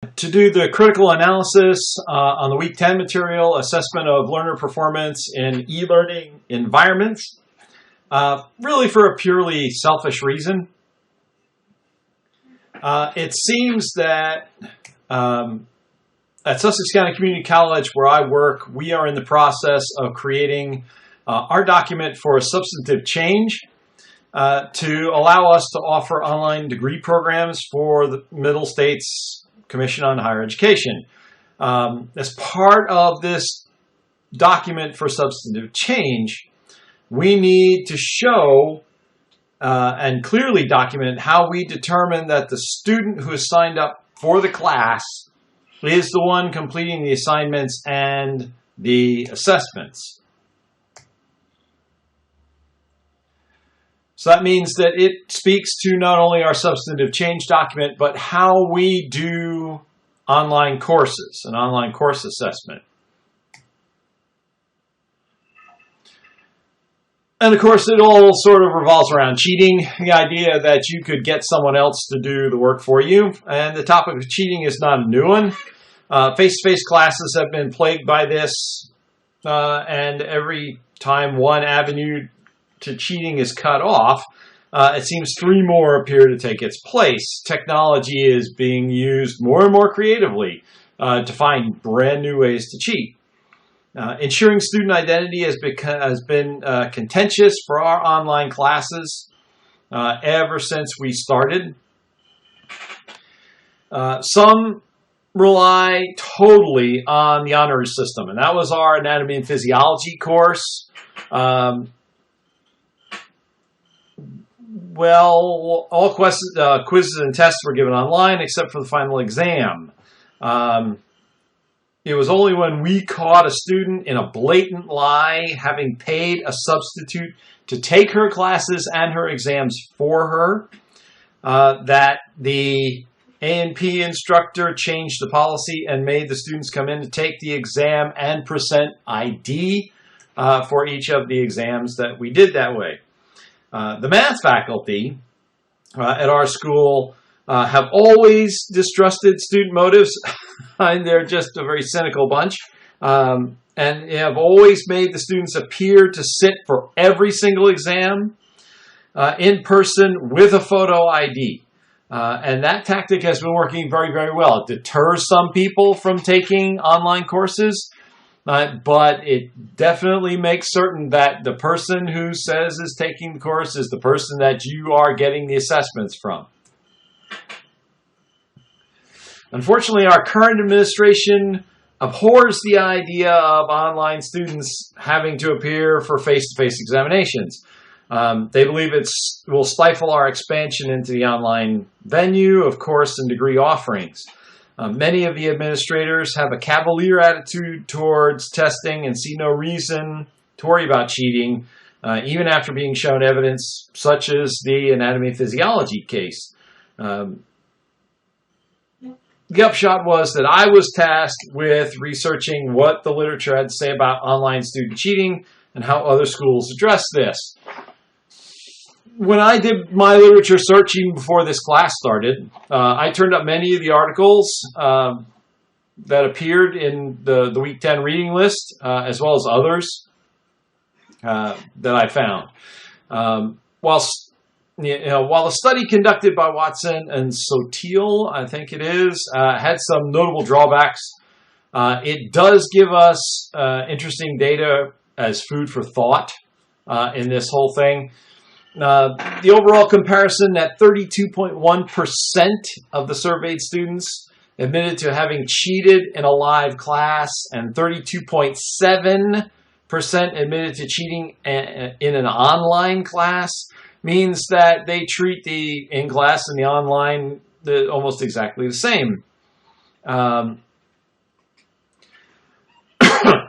To do the critical analysis on the Week 10 material, assessment of learner performance in e-learning environments, really for a purely selfish reason. It seems that at Sussex County Community College, where I work, we are in the process of creating our document for a substantive change to allow us to offer online degree programs for the Middle States Commission on Higher Education. As part of this document for substantive change, we need to show and clearly document how we determine that the student who has signed up for the class is the one completing the assignments and the assessments. So that means that it speaks to not only our substantive change document, but how we do online courses, an online course assessment. And of course, it all sort of revolves around cheating, the idea that you could get someone else to do the work for you. And the topic of cheating is not a new one. Face-to-face classes have been plagued by this, and every time one avenue to cheating is cut off, it seems three more appear to take its place. Technology is being used more and more creatively to find brand new ways to cheat. Ensuring student identity has been contentious for our online classes ever since we started. Some rely totally on the honors system, and that was our anatomy and physiology course. Well, all quizzes and tests were given online except for the final exam. It was only when we caught a student in a blatant lie, having paid a substitute to take her classes and her exams for her, that the A&P instructor changed the policy and made the students come in to take the exam and present ID for each of the exams that we did that way. The math faculty at our school have always distrusted student motives. And they're just a very cynical bunch. And have always made the students appear to sit for every single exam in person with a photo ID. And that tactic has been working very, very well. It deters some people from taking online courses, but it definitely makes certain that the person who says is taking the course is the person that you are getting the assessments from. Unfortunately, our current administration abhors the idea of online students having to appear for face-to-face examinations. They believe it will stifle our expansion into the online venue of course and degree offerings. Many of the administrators have a cavalier attitude towards testing and see no reason to worry about cheating, even after being shown evidence such as the anatomy and physiology case. The upshot was that I was tasked with researching what the literature had to say about online student cheating and how other schools address this. When I did my literature searching before this class started, I turned up many of the articles that appeared in the Week 10 reading list, as well as others that I found. While the study conducted by Watson and Sotil, I think it is, had some notable drawbacks, it does give us interesting data as food for thought in this whole thing. The overall comparison that 32.1% of the surveyed students admitted to having cheated in a live class and 32.7% admitted to cheating in an online class means that they treat the in-class and the online almost exactly the same.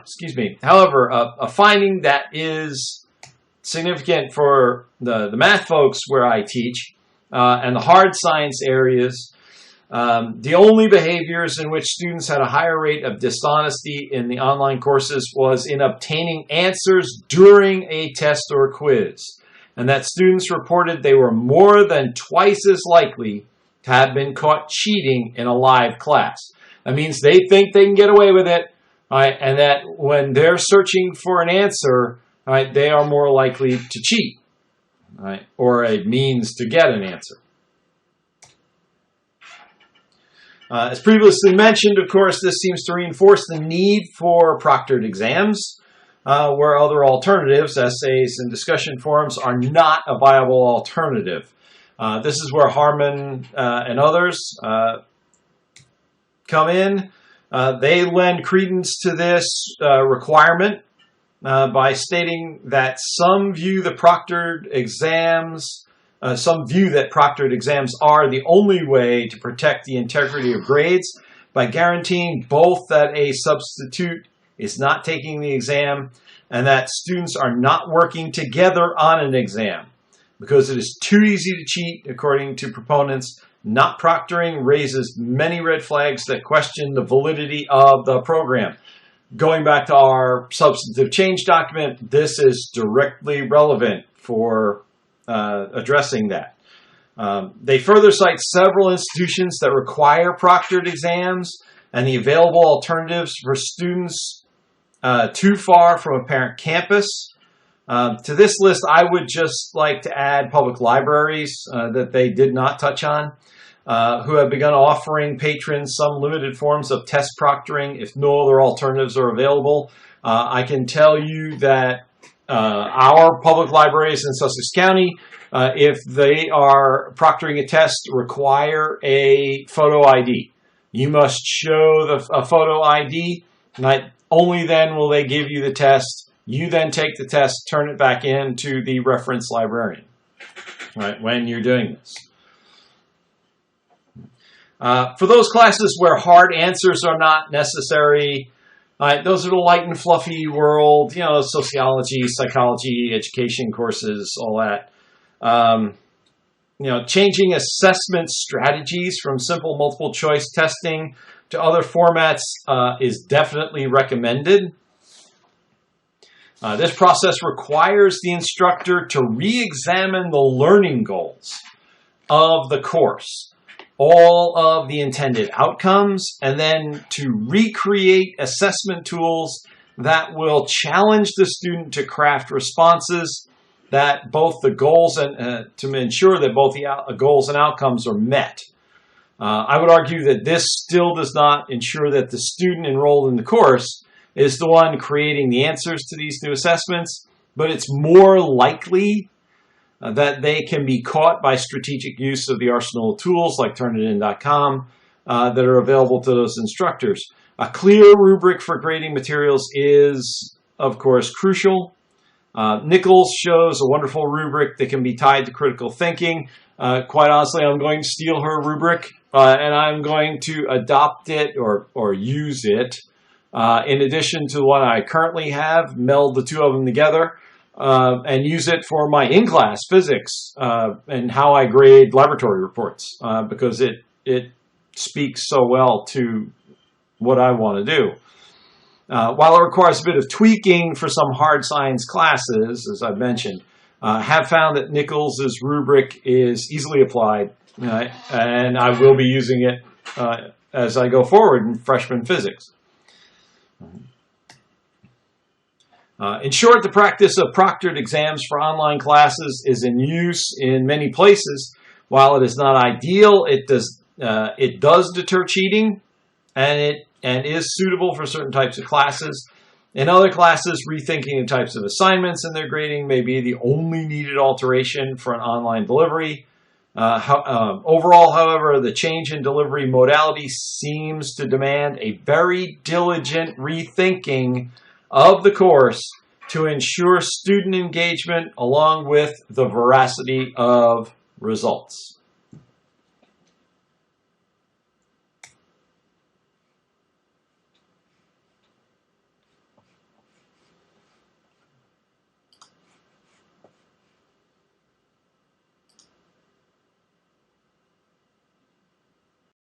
Excuse me. However, a finding that is significant for the math folks where I teach and the hard science areas, the only behaviors in which students had a higher rate of dishonesty in the online courses was in obtaining answers during a test or quiz. And that students reported they were more than twice as likely have been caught cheating in a live class. That means they think they can get away with it, right? And that when they're searching for an answer, right, they are more likely to cheat, right, or a means to get an answer. As previously mentioned, of course, this seems to reinforce the need for proctored exams, where other alternatives, essays and discussion forums, are not a viable alternative. This is where Harmon and others come in. They lend credence to this requirement by stating that some view that proctored exams are the only way to protect the integrity of grades by guaranteeing both that a substitute is not taking the exam and that students are not working together on an exam. Because it is too easy to cheat, according to proponents, not proctoring raises many red flags that question the validity of the program. Going back to our substantive change document, this is directly relevant for addressing that. They further cite several institutions that require proctored exams and the available alternatives for students too far from a parent campus. To this list, I would just like to add public libraries that they did not touch on, who have begun offering patrons some limited forms of test proctoring if no other alternatives are available. I can tell you that our public libraries in Sussex County, if they are proctoring a test, require a photo ID. You must show a photo ID. Only then will they give you the test. You then take the test, turn it back in to the reference librarian, right, when you're doing this. For those classes where hard answers are not necessary, those are the light and fluffy world, sociology, psychology, education courses, all that. Changing assessment strategies from simple multiple choice testing to other formats is definitely recommended. This process requires the instructor to re-examine the learning goals of the course, all of the intended outcomes, and then to recreate assessment tools that will challenge the student to craft responses that both the goals and to ensure that both the goals and outcomes are met. I would argue that this still does not ensure that the student enrolled in the course is the one creating the answers to these new assessments, but it's more likely that they can be caught by strategic use of the arsenal of tools like Turnitin.com that are available to those instructors. A clear rubric for grading materials is, of course, crucial. Nichols shows a wonderful rubric that can be tied to critical thinking. Quite honestly, I'm going to steal her rubric and I'm going to adopt it or use it. In addition to the one I currently have, meld the two of them together and use it for my in-class physics and how I grade laboratory reports because it speaks so well to what I want to do. While it requires a bit of tweaking for some hard science classes, as I've mentioned, have found that Nichols' rubric is easily applied, and I will be using it as I go forward in freshman physics. In short, the practice of proctored exams for online classes is in use in many places. While it is not ideal, it does deter cheating, and is suitable for certain types of classes. In other classes, rethinking the types of assignments and their grading may be the only needed alteration for an online delivery. Overall, however, the change in delivery modality seems to demand a very diligent rethinking of the course to ensure student engagement along with the veracity of results.